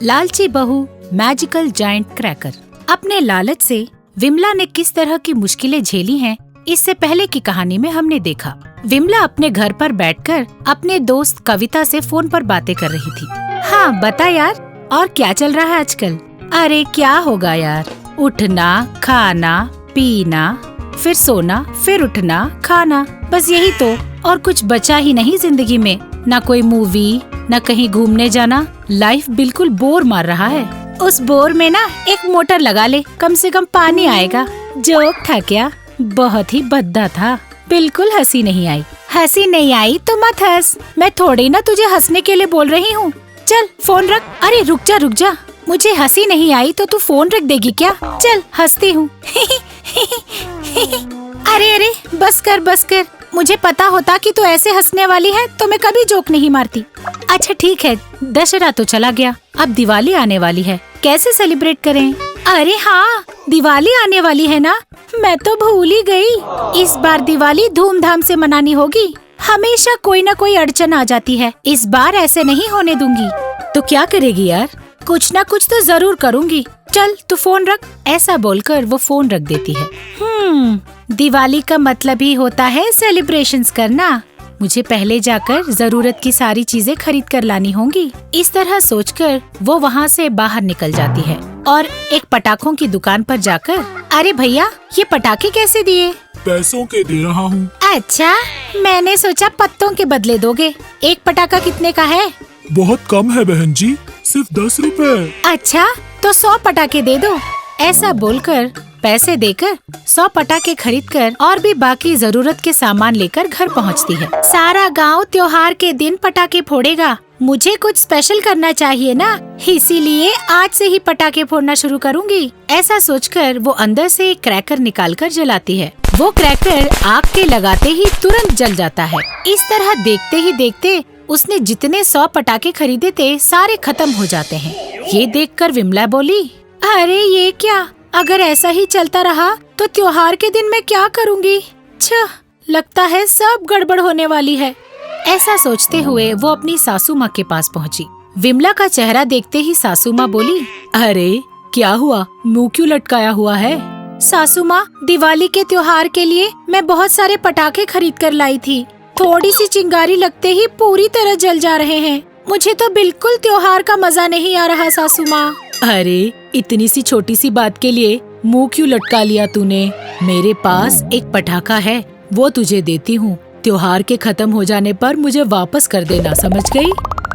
लालची बहू magical giant cracker. अपने लालच से विमला ने किस तरह की मुश्किलें झेली हैं, इससे पहले की कहानी में हमने देखा। विमला अपने घर पर बैठकर अपने दोस्त कविता से फोन पर बातें कर रही थी। हाँ बता यार, और क्या चल रहा है आजकल? अरे क्या होगा यार, उठना, खाना, पीना, फिर सोना, फिर उठना, खाना, बस यही तो। और कुछ बचा ही नहीं जिंदगी में, ना कोई मूवी, ना कहीं घूमने जाना। लाइफ बिल्कुल बोर मार रहा है। उस बोर में ना एक मोटर लगा ले, कम से कम पानी आएगा। जोक था क्या? बहुत ही भद्दा था, बिल्कुल हंसी नहीं आई। हंसी नहीं आई तो मत हंस, मैं थोड़ी ना तुझे हंसने के लिए बोल रही हूँ। चल फोन रख। अरे रुक जा, मुझे हंसी नहीं आई तो तू फोन रख देगी क्या? चल हंसती हूँ। अरे बस कर, मुझे पता होता कि तू ऐसे हंसने वाली है तो मैं कभी जोक नहीं मारती। अच्छा ठीक है, दशहरा तो चला गया, अब दिवाली आने वाली है, कैसे सेलिब्रेट करें? अरे हाँ, दिवाली आने वाली है ना, मैं तो भूल ही गई। इस बार दिवाली धूमधाम से मनानी होगी। हमेशा कोई न कोई अड़चन आ जाती है, इस बार ऐसे नहीं होने दूंगी। तो क्या करेगी यार? कुछ न कुछ तो जरूर करूँगी। चल तू फोन रख। ऐसा बोलकर वो फोन रख देती है। दिवाली का मतलब ही होता है सेलिब्रेशंस करना। मुझे पहले जाकर जरूरत की सारी चीजें खरीद कर लानी होंगी। इस तरह सोचकर वो वहाँ से बाहर निकल जाती है और एक पटाखों की दुकान पर जाकर, अरे भैया ये पटाखे कैसे दिए? पैसों के दे रहा हूँ। अच्छा, मैंने सोचा पत्तों के बदले दोगे। एक पटाखा कितने का है? बहुत कम है बहन जी, सिर्फ 10 रुपए। अच्छा तो 100 पटाखे दे दो। ऐसा बोलकर पैसे देकर 100 पटाखे खरीदकर और भी बाकी जरूरत के सामान लेकर घर पहुंचती है। सारा गांव त्योहार के दिन पटाखे फोड़ेगा, मुझे कुछ स्पेशल करना चाहिए ना, इसीलिए आज से ही पटाखे फोड़ना शुरू करूंगी। ऐसा सोचकर वो अंदर से एक क्रैकर निकालकर जलाती है। वो क्रैकर आग के लगाते ही तुरंत जल जाता है। इस तरह देखते ही देखते उसने जितने 100 पटाखे खरीदे थे सारे खत्म हो जाते हैं। ये देखकर विमला बोली, अरे ये क्या, अगर ऐसा ही चलता रहा तो त्योहार के दिन मैं क्या करूँगी? लगता है सब गड़बड़ होने वाली है। ऐसा सोचते हुए वो अपनी सासू माँ के पास पहुँची। विमला का चेहरा देखते ही सासू माँ बोली, अरे क्या हुआ, मुँह क्यों लटकाया हुआ है? सासू माँ, दिवाली के त्योहार के लिए मैं बहुत सारे पटाखे खरीद कर लाई थी, थोड़ी सी चिंगारी लगते ही पूरी तरह जल जा रहे हैं। मुझे तो बिल्कुल त्योहार का मजा नहीं आ रहा सासू माँ। अरे इतनी सी छोटी सी बात के लिए मुंह क्यों लटका लिया तूने? मेरे पास एक पटाखा है, वो तुझे देती हूँ। त्योहार के खत्म हो जाने पर मुझे वापस कर देना, समझ गई?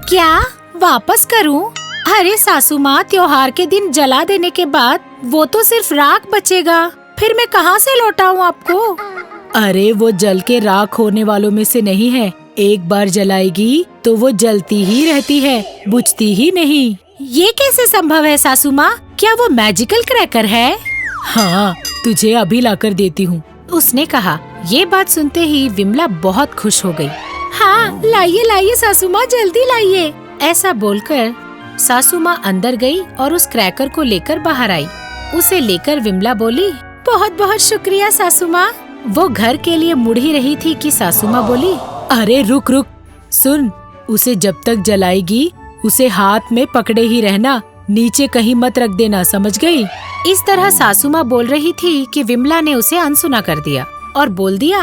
क्या वापस करूँ? अरे सासू माँ, त्योहार के दिन जला देने के बाद वो तो सिर्फ राख बचेगा, फिर मैं कहाँ से लौटाऊँ आपको? अरे वो जल के राख होने वालों में से नहीं है, एक बार जलाएगी तो वो जलती ही रहती है, बुझती ही नहीं। ये कैसे संभव है सासू माँ? क्या वो मैजिकल क्रैकर है? हाँ, तुझे अभी लाकर देती हूँ, उसने कहा। ये बात सुनते ही विमला बहुत खुश हो गई। हाँ लाइए सासू माँ, जल्दी लाइए। ऐसा बोलकर सासू माँ अंदर गई और उस क्रैकर को लेकर बाहर आई। उसे लेकर विमला बोली, बहुत बहुत शुक्रिया सासू माँ। वो घर के लिए मुड़ ही रही थी कि सासू माँ बोली, अरे रुक, सुन, उसे जब तक जलाएगी उसे हाथ में पकड़े ही रहना, नीचे कहीं मत रख देना, समझ गई? इस तरह सासू माँ बोल रही थी कि विमला ने उसे अनसुना कर दिया और बोल दिया,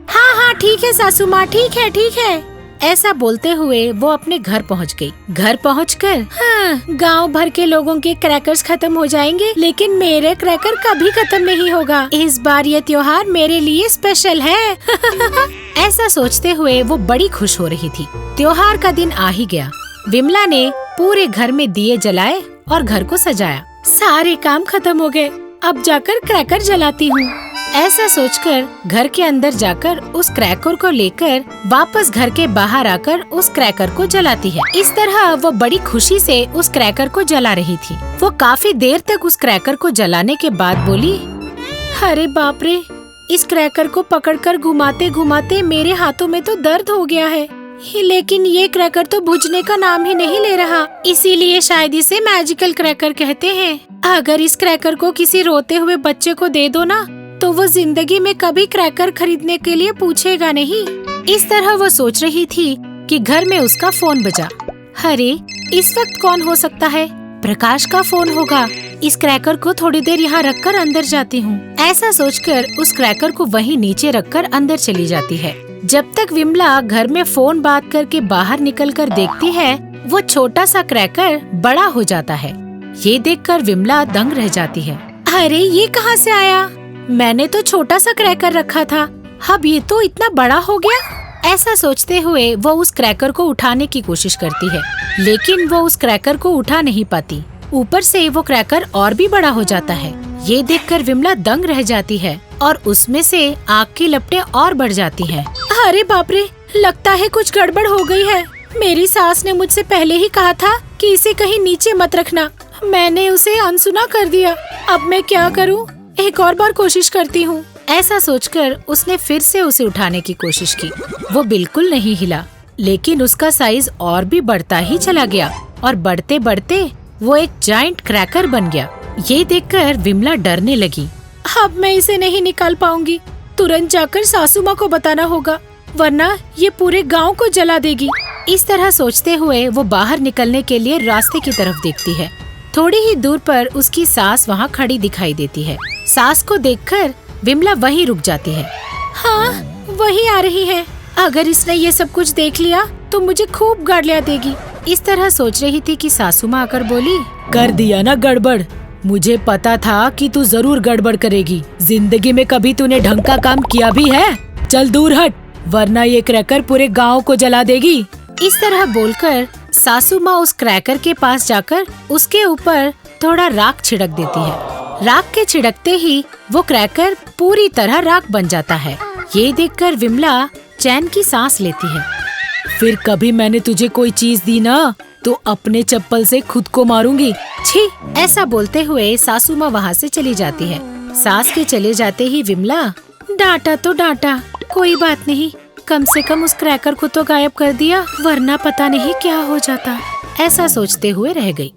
हाँ ठीक है सासू माँ, ठीक है। ऐसा बोलते हुए वो अपने घर पहुँच गई। घर पहुँचकर, हाँ, गांव भर के लोगों के क्रैकर्स खत्म हो जाएंगे, लेकिन मेरे क्रैकर कभी खत्म नहीं होगा। इस बार ये त्योहार मेरे लिए स्पेशल है। ऐसा सोचते हुए वो बड़ी खुश हो रही थी। त्योहार का दिन आ ही गया। विमला ने पूरे घर में दिए जलाए और घर को सजाया। सारे काम खत्म हो गए, अब जाकर क्रैकर जलाती हूँ। ऐसा सोचकर घर के अंदर जाकर उस क्रैकर को लेकर वापस घर के बाहर आकर उस क्रैकर को जलाती है। इस तरह वो बड़ी खुशी से उस क्रैकर को जला रही थी। वो काफी देर तक उस क्रैकर को जलाने के बाद बोली, अरे बाप रे, इस क्रैकर को पकड़कर घुमाते घुमाते मेरे हाथों में तो दर्द हो गया है, लेकिन ये क्रैकर तो बुझने का नाम ही नहीं ले रहा, इसीलिए शायद इसे मैजिकल क्रैकर कहते हैं। अगर इस क्रैकर को किसी रोते हुए बच्चे को दे दो ना, तो वो जिंदगी में कभी क्रैकर खरीदने के लिए पूछेगा नहीं। इस तरह वो सोच रही थी कि घर में उसका फोन बजा। अरे इस वक्त कौन हो सकता है? प्रकाश का फोन होगा। इस क्रैकर को थोड़ी देर यहाँ रखकर अंदर जाती हूँ। ऐसा सोचकर उस क्रैकर को वहीं नीचे रखकर अंदर चली जाती है। जब तक विमला घर में फोन बात करके बाहर निकलकर देखती है, वो छोटा सा क्रैकर बड़ा हो जाता है। ये देखकर विमला दंग रह जाती है। अरे ये कहाँ से आया? मैंने तो छोटा सा क्रैकर रखा था, अब ये तो इतना बड़ा हो गया। ऐसा सोचते हुए वो उस क्रैकर को उठाने की कोशिश करती है, लेकिन वो उस क्रैकर को उठा नहीं पाती। ऊपर से वो क्रैकर और भी बड़ा हो जाता है। ये देखकर विमला दंग रह जाती है और उसमें से आग की लपटें और बढ़ जाती हैं। अरे बाप रे, लगता है कुछ गड़बड़ हो गई है। मेरी सास ने मुझसे पहले ही कहा था कि इसे कहीं नीचे मत रखना। मैंने उसे अनसुना कर दिया। अब मैं क्या करूं? एक और बार कोशिश करती हूं। ऐसा सोचकर उसने फिर से उसे उठाने की कोशिश की। वो बिल्कुल नहीं हिला, लेकिन उसका साइज और भी बढ़ता ही चला गया और बढ़ते बढ़ते वो एक जायंट क्रैकर बन गया। ये देखकर विमला डरने लगी। अब मैं इसे नहीं निकाल पाऊंगी। तुरंत जाकर सासू माँ को बताना होगा, वरना ये पूरे गांव को जला देगी। इस तरह सोचते हुए वो बाहर निकलने के लिए रास्ते की तरफ देखती है। थोड़ी ही दूर पर उसकी सास वहाँ खड़ी दिखाई देती है। सास को देखकर विमला वहीं रुक जाती है। हाँ, वही आ रही है। अगर इसने ये सब कुछ देख लिया तो मुझे खूब गालियाँ देगी। इस तरह सोच रही थी कि सासू माँ आकर बोली, कर दिया ना गड़बड़। मुझे पता था कि तू जरूर गड़बड़ करेगी। जिंदगी में कभी तूने ढंग का काम किया भी है? चल दूर हट, वरना ये क्रैकर पूरे गांव को जला देगी। इस तरह बोलकर सासू माँ उस क्रैकर के पास जाकर उसके ऊपर थोड़ा राख छिड़क देती है। राख के छिड़कते ही वो क्रैकर पूरी तरह राख बन जाता है। ये देखकर विमला चैन की सांस लेती है। फिर कभी मैंने तुझे कोई चीज दी ना तो अपने चप्पल से खुद को मारूंगी। छी! ऐसा बोलते हुए सासू माँ वहाँ से चली जाती है। सास के चले जाते ही विमला, डांटा तो डांटा, कोई बात नहीं, कम से कम उस क्रैकर को तो गायब कर दिया, वरना पता नहीं क्या हो जाता। ऐसा सोचते हुए रह गई।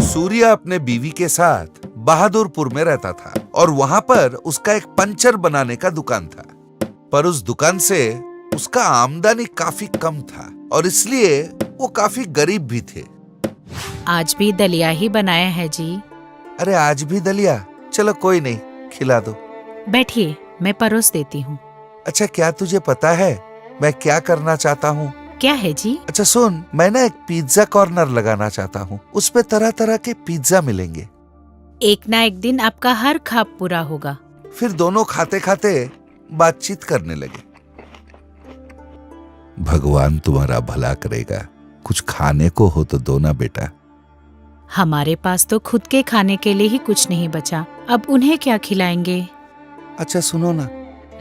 सूर्या अपने बीवी के साथ बहादुरपुर में रहता था और वहाँ पर उसका एक पंचर बनाने का दुकान था। पर उस दुकान से उसका आमदनी काफी कम था और इसलिए वो काफी गरीब भी थे। आज भी दलिया ही बनाया है जी। अरे आज भी दलिया? चलो कोई नहीं, खिला दो। बैठिए, मैं परोस देती हूँ। अच्छा, क्या तुझे पता है मैं क्या करना चाहता हूँ? क्या है जी? अच्छा सुन, मैं ना एक पिज्जा कॉर्नर लगाना चाहता हूँ। उस पे तरह तरह के पिज्जा मिलेंगे। एक ना एक दिन आपका हर ख्वाब पूरा होगा। फिर दोनों खाते खाते बातचीत करने लगे। भगवान तुम्हारा भला करेगा, कुछ खाने को हो तो दो ना बेटा। हमारे पास तो खुद के खाने के लिए ही कुछ नहीं बचा, अब उन्हें क्या खिलाएंगे? अच्छा सुनो ना,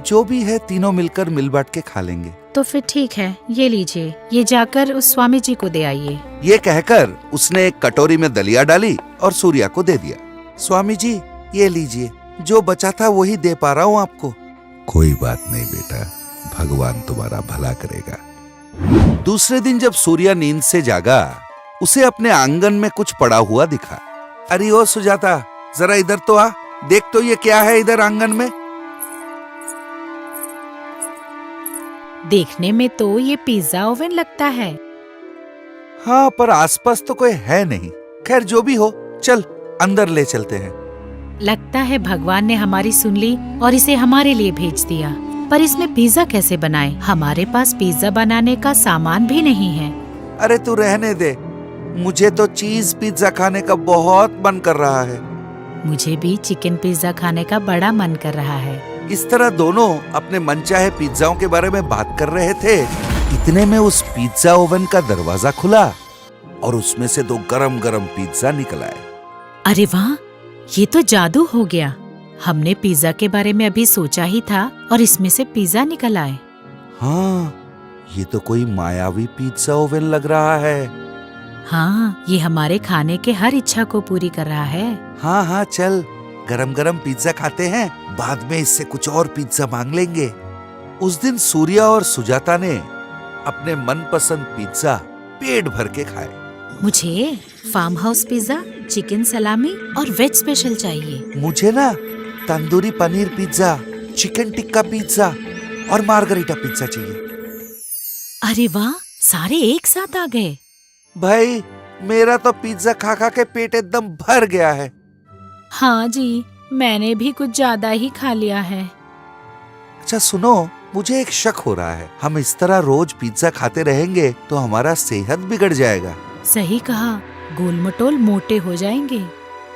जो भी है तीनों मिलकर मिल बांट के खा लेंगे। तो फिर ठीक है, ये लीजिए, ये जाकर उस स्वामी जी को दे आइए। ये कहकर उसने एक कटोरी में दलिया डाली और सूर्या को दे दिया। स्वामी जी ये लीजिए, जो बचा था वही दे पा रहा हूँ आपको। कोई बात नहीं बेटा, भगवान तुम्हारा भला करेगा। दूसरे दिन जब सूर्या नींद से जागा, उसे अपने आंगन में कुछ पड़ा हुआ दिखा। अरे ओ सुजाता, जरा इधर तो आ, देख तो ये क्या है इधर आंगन में। देखने में तो ये पिज्जा ओवन लगता है। हाँ, पर आसपास तो कोई है नहीं। खैर जो भी हो, चल अंदर ले चलते हैं। लगता है भगवान ने हमारी सुन ली और इसे हमारे लिए भेज दिया। पर इसमें पिज्जा कैसे बनाए? हमारे पास पिज्जा बनाने का सामान भी नहीं है। अरे तू रहने दे, मुझे तो चीज पिज्जा खाने का बहुत मन कर रहा है। मुझे भी चिकन पिज्जा खाने का बड़ा मन कर रहा है। इस तरह दोनों अपने मनचाहे पिज्जाओं के बारे में बात कर रहे थे। इतने में उस पिज्जा ओवन का दरवाजा खुला और उसमें से दो गरम गरम पिज्जा निकल आए। अरे वाह, ये तो जादू हो गया। हमने पिज्जा के बारे में अभी सोचा ही था और इसमें से पिज्जा निकल आए। हाँ, ये तो कोई मायावी पिज्जा ओवन लग रहा है। हाँ, ये हमारे खाने के हर इच्छा को पूरी कर रहा है। हाँ हाँ, चल गरम गरम पिज्जा खाते हैं, बाद में इससे कुछ और पिज्जा मांग लेंगे। उस दिन सूर्या और सुजाता ने अपने मनपसंद पिज्जा पेट भर के खाए। मुझे farm house pizza, chicken salami और वेज स्पेशल चाहिए। मुझे ना tandoori paneer pizza, chicken tikka pizza और मार्गरीटा पिज्जा चाहिए। अरे वाह, सारे एक साथ आ गए। भाई मेरा तो पिज्जा खा खा के पेट एकदम भर गया है। हाँ जी, मैंने भी कुछ ज्यादा ही खा लिया है। अच्छा सुनो, मुझे एक शक हो रहा है, हम इस तरह रोज पिज्जा खाते रहेंगे तो हमारा सेहत बिगड़ जाएगा। सही कहा, गोल मटोल मोटे हो जाएंगे।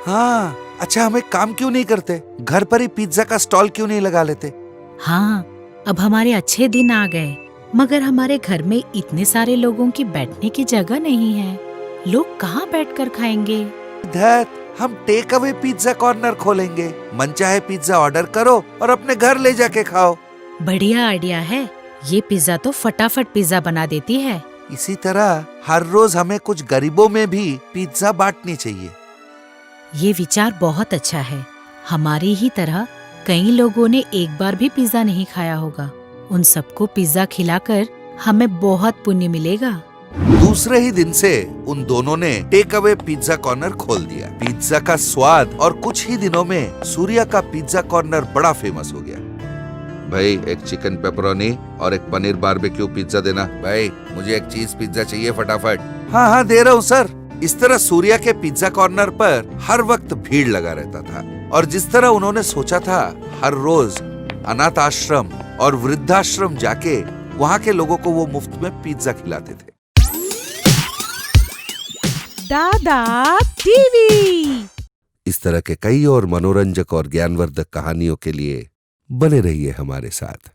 हाँ, अच्छा हम एक काम क्यों नहीं करते, घर पर ही पिज्जा का स्टॉल क्यों नहीं लगा लेते? हाँ, अब हमारे अच्छे दिन आ गए, मगर हमारे घर में इतने सारे लोगों की बैठने की जगह नहीं है। लोग कहाँ बैठकर खाएंगे? धत, हम टेक अवे पिज्जा कॉर्नर खोलेंगे। मनचाहे पिज्जा ऑर्डर करो और अपने घर ले जाके खाओ। बढ़िया आइडिया है। ये पिज्जा तो फटाफट पिज्जा बना देती है। इसी तरह हर रोज हमें कुछ गरीबों में भी पिज्जा बांटनी चाहिए। ये विचार बहुत अच्छा है। हमारी ही तरह कई लोगों ने एक बार भी पिज्जा नहीं खाया होगा। उन सबको पिज्जा खिलाकर हमें बहुत पुण्य मिलेगा। दूसरे ही दिन से उन दोनों ने टेक अवे पिज्जा कॉर्नर खोल दिया। पिज्जा का स्वाद और कुछ ही दिनों में सूर्या का पिज्जा कॉर्नर बड़ा फेमस हो गया। भाई एक चिकन पेपरोनी और एक पनीर बारबेक्यू पिज्जा देना। भाई मुझे एक चीज पिज्जा चाहिए फटाफट। हाँ हाँ दे रहा हूँ सर। इस तरह सूर्या के पिज्जा कॉर्नर पर हर वक्त भीड़ लगा रहता था और जिस तरह उन्होंने सोचा था, हर रोज अनाथ आश्रम और वृद्धाश्रम जाके वहाँ के लोगों को वो मुफ्त में पिज्जा खिलाते थे। दादा टीवी। इस तरह के कई और मनोरंजक और ज्ञानवर्धक कहानियों के लिए बने रहिए हमारे साथ।